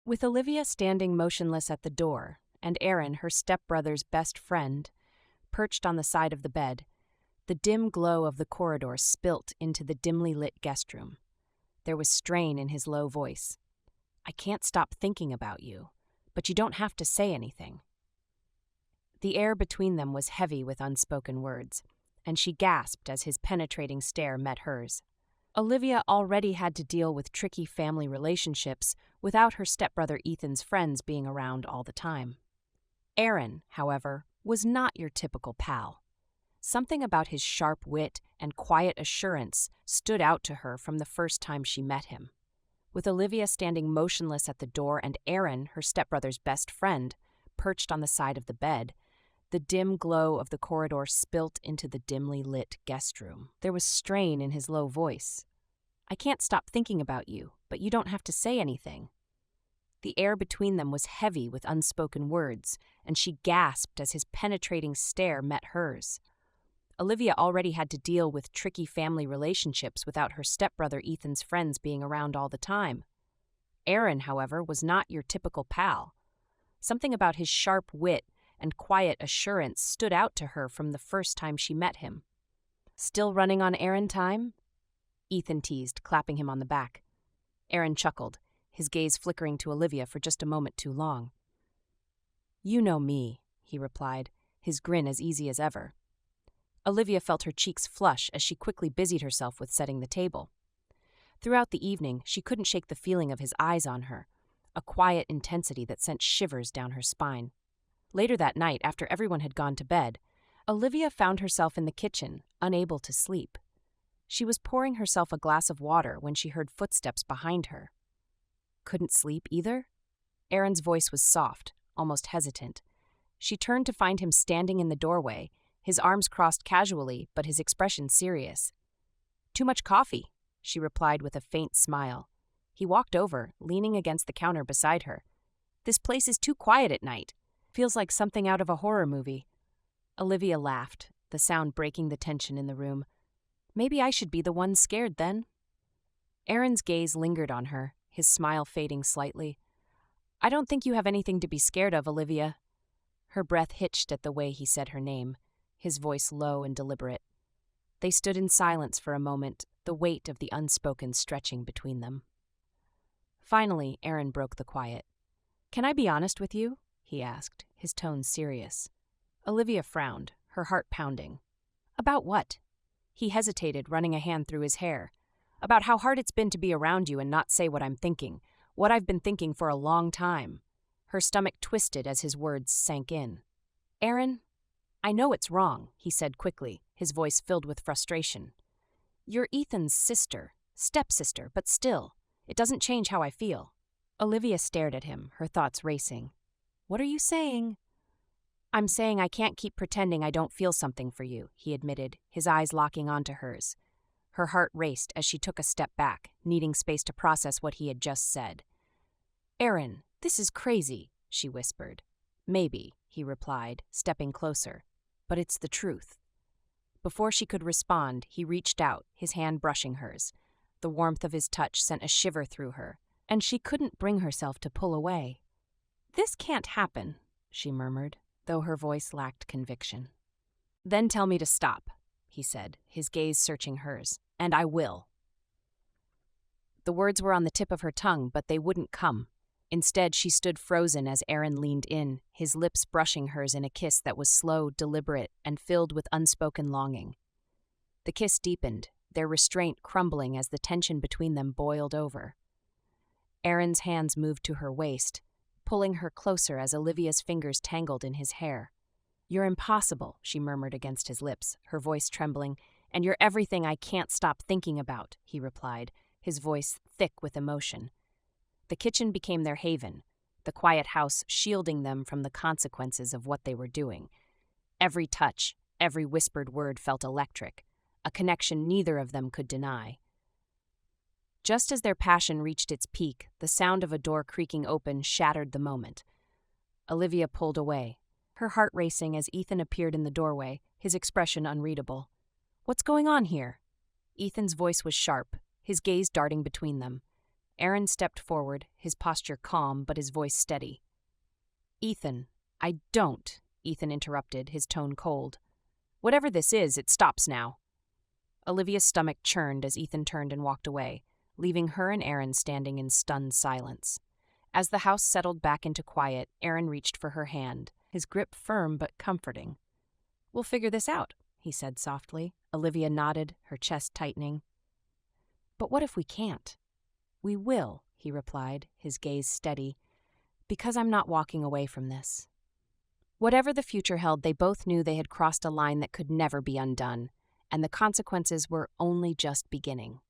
With Olivia standing motionless at the door, and Aaron, her stepbrother's best friend, perched on the side of the bed, the dim glow of the corridor spilt into the dimly lit guest room. There was strain in his low voice. "I can't stop thinking about you, but you don't have to say anything." The air between them was heavy with unspoken words, and she gasped as his penetrating stare met hers. Olivia already had to deal with tricky family relationships without her stepbrother Ethan's friends being around all the time. Aaron, however, was not your typical pal. Something about his sharp wit and quiet assurance stood out to her from the first time she met him. With Olivia standing motionless at the door and Aaron, her stepbrother's best friend, perched on the side of the bed, the dim glow of the corridor spilt into the dimly lit guest room. There was strain in his low voice. "I can't stop thinking about you, but you don't have to say anything." The air between them was heavy with unspoken words, and she gasped as his penetrating stare met hers. Olivia already had to deal with tricky family relationships without her stepbrother Ethan's friends being around all the time. Aaron, however, was not your typical pal. Something about his sharp wit and quiet assurance stood out to her from the first time she met him. "Still running on Aaron time?" Ethan teased, clapping him on the back. Aaron chuckled, his gaze flickering to Olivia for just a moment too long. "You know me," he replied, his grin as easy as ever. Olivia felt her cheeks flush as she quickly busied herself with setting the table. Throughout the evening, she couldn't shake the feeling of his eyes on her, a quiet intensity that sent shivers down her spine. Later that night, after everyone had gone to bed, Olivia found herself in the kitchen, unable to sleep. She was pouring herself a glass of water when she heard footsteps behind her. "Couldn't sleep either?" Aaron's voice was soft, almost hesitant. She turned to find him standing in the doorway, his arms crossed casually, but his expression serious. "Too much coffee," she replied with a faint smile. He walked over, leaning against the counter beside her. "This place is too quiet at night. Feels like something out of a horror movie." Olivia laughed, the sound breaking the tension in the room. "Maybe I should be the one scared then." Aaron's gaze lingered on her, his smile fading slightly. "I don't think you have anything to be scared of, Olivia." Her breath hitched at the way he said her name, his voice low and deliberate. They stood in silence for a moment, the weight of the unspoken stretching between them. Finally, Aaron broke the quiet. "Can I be honest with you?" he asked, his tone serious. Olivia frowned, her heart pounding. "About what?" He hesitated, running a hand through his hair. "About how hard it's been to be around you and not say what I'm thinking, what I've been thinking for a long time." Her stomach twisted as his words sank in. "Aaron, I know it's wrong," he said quickly, his voice filled with frustration. "You're Ethan's sister, stepsister, but still, it doesn't change how I feel." Olivia stared at him, her thoughts racing. "What are you saying?" "I'm saying I can't keep pretending I don't feel something for you," he admitted, his eyes locking onto hers. Her heart raced as she took a step back, needing space to process what he had just said. "Aaron, this is crazy," she whispered. "Maybe," he replied, stepping closer. "But it's the truth." Before she could respond, he reached out, his hand brushing hers. The warmth of his touch sent a shiver through her, and she couldn't bring herself to pull away. "This can't happen," she murmured, though her voice lacked conviction. "Then tell me to stop," he said, his gaze searching hers, "and I will." The words were on the tip of her tongue, but they wouldn't come. Instead, she stood frozen as Aaron leaned in, his lips brushing hers in a kiss that was slow, deliberate, and filled with unspoken longing. The kiss deepened, their restraint crumbling as the tension between them boiled over. Aaron's hands moved to her waist, pulling her closer as Olivia's fingers tangled in his hair. "You're impossible," she murmured against his lips, her voice trembling. "And you're everything I can't stop thinking about," he replied, his voice thick with emotion. The kitchen became their haven, the quiet house shielding them from the consequences of what they were doing. Every touch, every whispered word felt electric, a connection neither of them could deny. Just as their passion reached its peak, the sound of a door creaking open shattered the moment. Olivia pulled away, her heart racing as Ethan appeared in the doorway, his expression unreadable. "What's going on here?" Ethan's voice was sharp, his gaze darting between them. Aaron stepped forward, his posture calm but his voice steady. "Ethan, I don't," Ethan interrupted, his tone cold. "Whatever this is, it stops now." Olivia's stomach churned as Ethan turned and walked away, leaving her and Aaron standing in stunned silence. As the house settled back into quiet, Aaron reached for her hand, his grip firm but comforting. "We'll figure this out," he said softly. Olivia nodded, her chest tightening. "But what if we can't?" "We will," he replied, his gaze steady, "because I'm not walking away from this." Whatever the future held, they both knew they had crossed a line that could never be undone, and the consequences were only just beginning.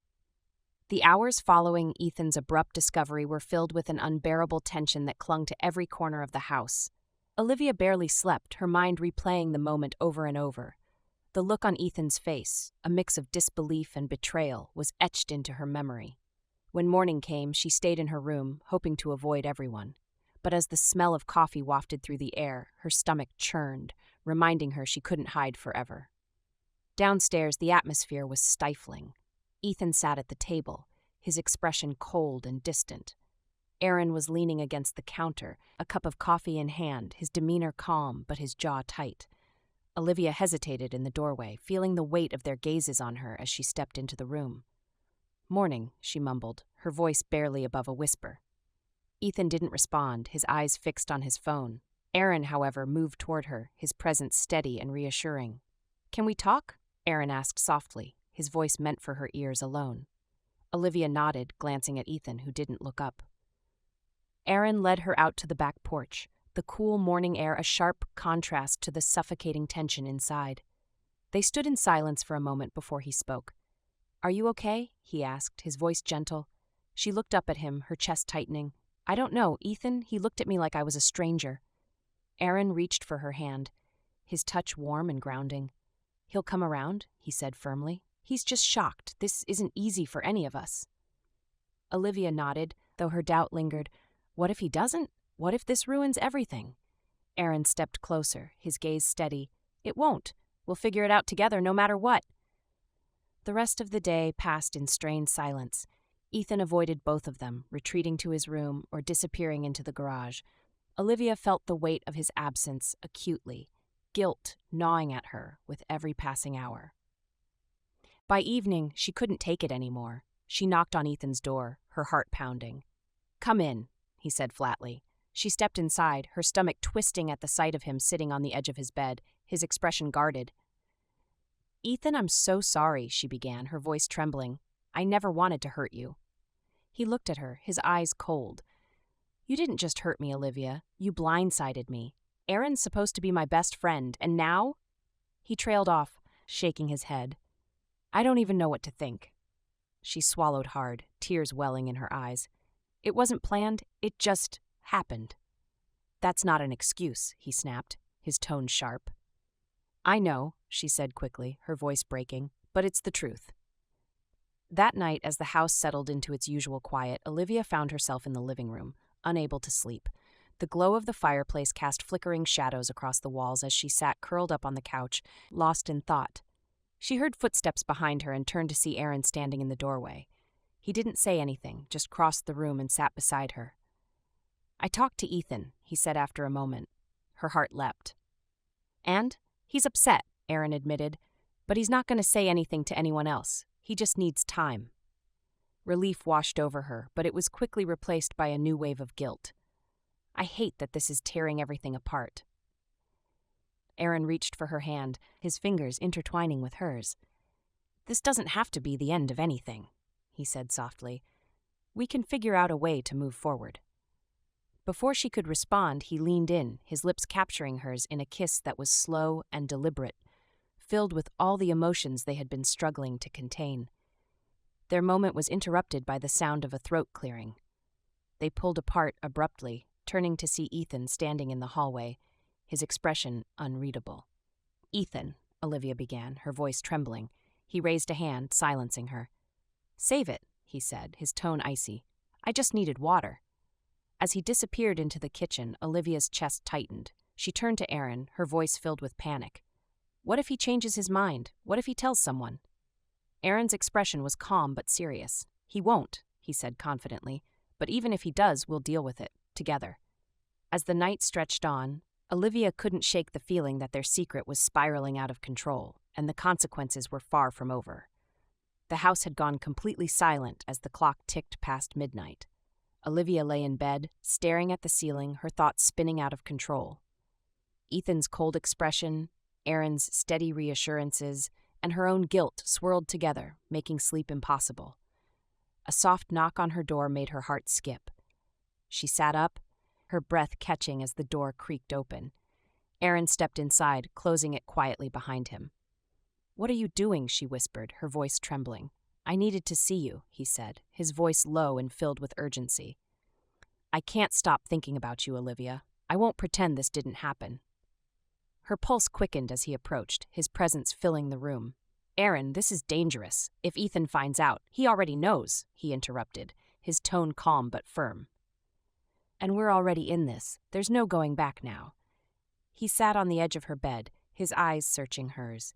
The hours following Ethan's abrupt discovery were filled with an unbearable tension that clung to every corner of the house. Olivia barely slept, her mind replaying the moment over and over. The look on Ethan's face, a mix of disbelief and betrayal, was etched into her memory. When morning came, she stayed in her room, hoping to avoid everyone. But as the smell of coffee wafted through the air, her stomach churned, reminding her she couldn't hide forever. Downstairs, the atmosphere was stifling. Ethan sat at the table, his expression cold and distant. Aaron was leaning against the counter, a cup of coffee in hand, his demeanor calm but his jaw tight. Olivia hesitated in the doorway, feeling the weight of their gazes on her as she stepped into the room. "Morning," she mumbled, her voice barely above a whisper. Ethan didn't respond, his eyes fixed on his phone. Aaron, however, moved toward her, his presence steady and reassuring. "Can we talk?" Aaron asked softly, his voice meant for her ears alone. Olivia nodded, glancing at Ethan, who didn't look up. Aaron led her out to the back porch, the cool morning air a sharp contrast to the suffocating tension inside. They stood in silence for a moment before he spoke. "Are you okay?" he asked, his voice gentle. She looked up at him, her chest tightening. "I don't know, Ethan." He looked at me like I was a stranger. Aaron reached for her hand, his touch warm and grounding. "He'll come around," he said firmly. "He's just shocked. This isn't easy for any of us." Olivia nodded, though her doubt lingered. What if he doesn't? What if this ruins everything? Aaron stepped closer, his gaze steady. "It won't. We'll figure it out together no matter what." The rest of the day passed in strained silence. Ethan avoided both of them, retreating to his room or disappearing into the garage. Olivia felt the weight of his absence acutely, guilt gnawing at her with every passing hour. By evening, she couldn't take it anymore. She knocked on Ethan's door, her heart pounding. "Come in," he said flatly. She stepped inside, her stomach twisting at the sight of him sitting on the edge of his bed, his expression guarded. "Ethan, I'm so sorry," she began, her voice trembling. "I never wanted to hurt you." He looked at her, his eyes cold. "You didn't just hurt me, Olivia. You blindsided me. Aaron's supposed to be my best friend, and now?" He trailed off, shaking his head. "I don't even know what to think." She swallowed hard, tears welling in her eyes. "It wasn't planned, it just happened." "That's not an excuse," he snapped, his tone sharp. "I know," she said quickly, her voice breaking, "but it's the truth." That night, as the house settled into its usual quiet, Olivia found herself in the living room, unable to sleep. The glow of the fireplace cast flickering shadows across the walls as she sat curled up on the couch, lost in thought. She heard footsteps behind her and turned to see Aaron standing in the doorway. He didn't say anything, just crossed the room and sat beside her. "I talked to Ethan," he said after a moment. Her heart leapt. "And? He's upset," Aaron admitted, "but he's not going to say anything to anyone else. He just needs time." Relief washed over her, but it was quickly replaced by a new wave of guilt. "I hate that this is tearing everything apart." Aaron reached for her hand, his fingers intertwining with hers. "This doesn't have to be the end of anything," he said softly. "We can figure out a way to move forward." Before she could respond, he leaned in, his lips capturing hers in a kiss that was slow and deliberate, filled with all the emotions they had been struggling to contain. Their moment was interrupted by the sound of a throat clearing. They pulled apart abruptly, turning to see Ethan standing in the hallway, his expression unreadable. "Ethan," Olivia began, her voice trembling. He raised a hand, silencing her. "Save it," he said, his tone icy. "I just needed water." As he disappeared into the kitchen, Olivia's chest tightened. She turned to Aaron, her voice filled with panic. "What if he changes his mind? What if he tells someone?" Aaron's expression was calm but serious. "He won't," he said confidently. But even if he does, we'll deal with it, together. As the night stretched on, Olivia couldn't shake the feeling that their secret was spiraling out of control, and the consequences were far from over. The house had gone completely silent as the clock ticked past midnight. Olivia lay in bed, staring at the ceiling, her thoughts spinning out of control. Ethan's cold expression, Aaron's steady reassurances, and her own guilt swirled together, making sleep impossible. A soft knock on her door made her heart skip. She sat up, her breath catching as the door creaked open. Aaron stepped inside, closing it quietly behind him. "What are you doing?" she whispered, her voice trembling. "I needed to see you," he said, his voice low and filled with urgency. "I can't stop thinking about you, Olivia. I won't pretend this didn't happen." Her pulse quickened as he approached, his presence filling the room. "Aaron, this is dangerous. If Ethan finds out, he already knows," he interrupted, his tone calm but firm. "And we're already in this. There's no going back now." He sat on the edge of her bed, his eyes searching hers.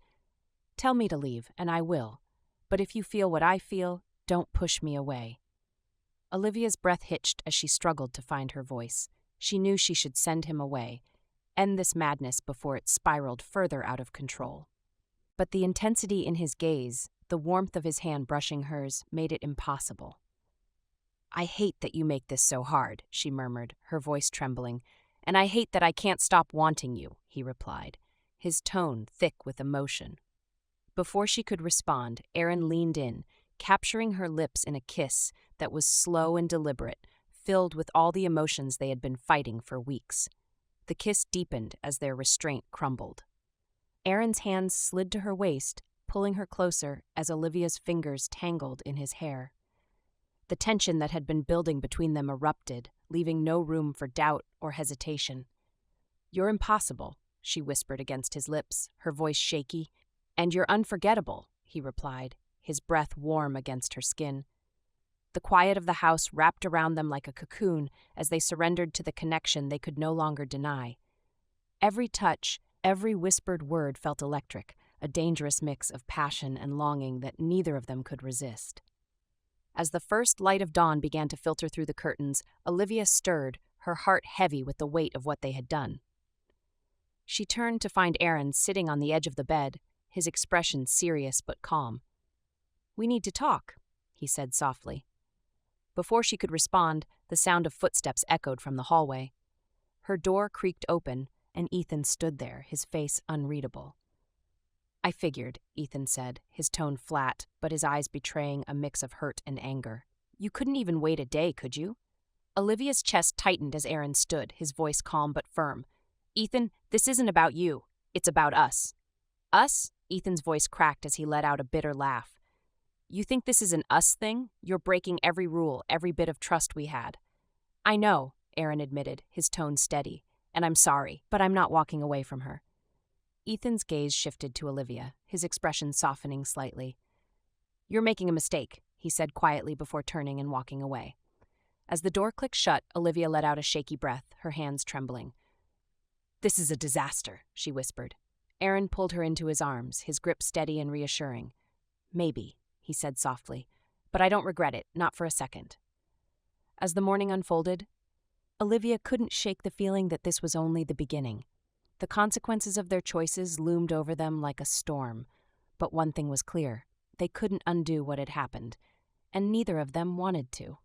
"Tell me to leave, and I will. But if you feel what I feel, don't push me away." Olivia's breath hitched as she struggled to find her voice. She knew she should send him away, end this madness before it spiraled further out of control. But the intensity in his gaze, the warmth of his hand brushing hers, made it impossible. "I hate that you make this so hard," she murmured, her voice trembling. "And I hate that I can't stop wanting you," he replied, his tone thick with emotion. Before she could respond, Aaron leaned in, capturing her lips in a kiss that was slow and deliberate, filled with all the emotions they had been fighting for weeks. The kiss deepened as their restraint crumbled. Aaron's hands slid to her waist, pulling her closer as Olivia's fingers tangled in his hair. The tension that had been building between them erupted, leaving no room for doubt or hesitation. "You're impossible," she whispered against his lips, her voice shaky. "And you're unforgettable," he replied, his breath warm against her skin. The quiet of the house wrapped around them like a cocoon as they surrendered to the connection they could no longer deny. Every touch, every whispered word felt electric, a dangerous mix of passion and longing that neither of them could resist. As the first light of dawn began to filter through the curtains, Olivia stirred, her heart heavy with the weight of what they had done. She turned to find Aaron sitting on the edge of the bed, his expression serious but calm. "We need to talk," he said softly. Before she could respond, the sound of footsteps echoed from the hallway. Her door creaked open, and Ethan stood there, his face unreadable. "I figured," Ethan said, his tone flat, but his eyes betraying a mix of hurt and anger. "You couldn't even wait a day, could you?" Olivia's chest tightened as Aaron stood, his voice calm but firm. "Ethan, this isn't about you. It's about us." "Us?" Ethan's voice cracked as he let out a bitter laugh. "You think this is an us thing? You're breaking every rule, every bit of trust we had." "I know," Aaron admitted, his tone steady. "And I'm sorry, but I'm not walking away from her." Ethan's gaze shifted to Olivia, his expression softening slightly. "You're making a mistake," he said quietly before turning and walking away. As the door clicked shut, Olivia let out a shaky breath, her hands trembling. "This is a disaster," she whispered. Aaron pulled her into his arms, his grip steady and reassuring. "Maybe," he said softly, "but I don't regret it, not for a second." As the morning unfolded, Olivia couldn't shake the feeling that this was only the beginning. The consequences of their choices loomed over them like a storm, but one thing was clear: they couldn't undo what had happened, and neither of them wanted to.